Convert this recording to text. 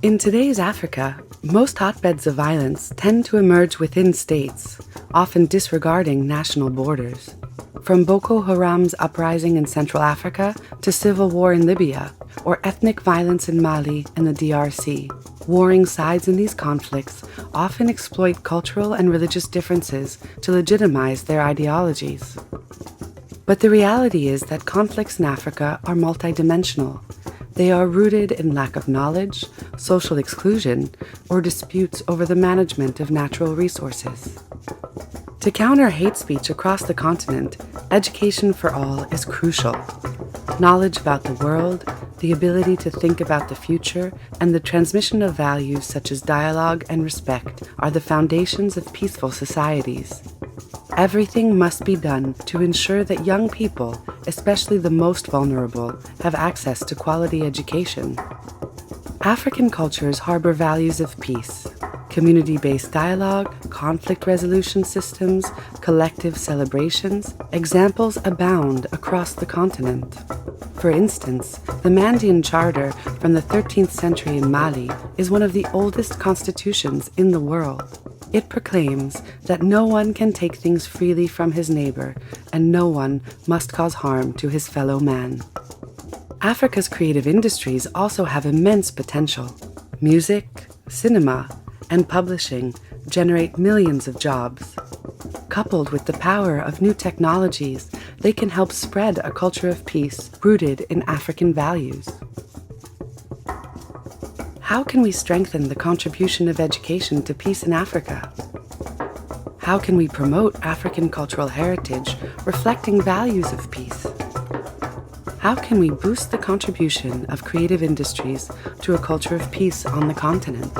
In today's Africa, most hotbeds of violence tend to emerge within states, often disregarding national borders. From Boko Haram's uprising in Central Africa to civil war in Libya, or ethnic violence in Mali and the DRC, warring sides in these conflicts often exploit cultural and religious differences to legitimize their ideologies. But the reality is that conflicts in Africa are multidimensional. They are rooted in lack of knowledge, social exclusion, or disputes over the management of natural resources. To counter hate speech across the continent, education for all is crucial. Knowledge about the world, the ability to think about the future, and the transmission of values such as dialogue and respect are the foundations of peaceful societies. Everything must be done to ensure that young people, especially the most vulnerable, have access to quality education. African cultures harbor values of peace, community-based dialogue, conflict resolution systems, collective celebrations. Examples abound across the continent. For instance, the Mandian Charter from the 13th century in Mali is one of the oldest constitutions in the world. It proclaims that no one can take things freely from his neighbor, and no one must cause harm to his fellow man. Africa's creative industries also have immense potential. Music, cinema, and publishing generate millions of jobs. Coupled with the power of new technologies, they can help spread a culture of peace rooted in African values. How can we strengthen the contribution of education to peace in Africa? How can we promote African cultural heritage reflecting values of peace? How can we boost the contribution of creative industries to a culture of peace on the continent?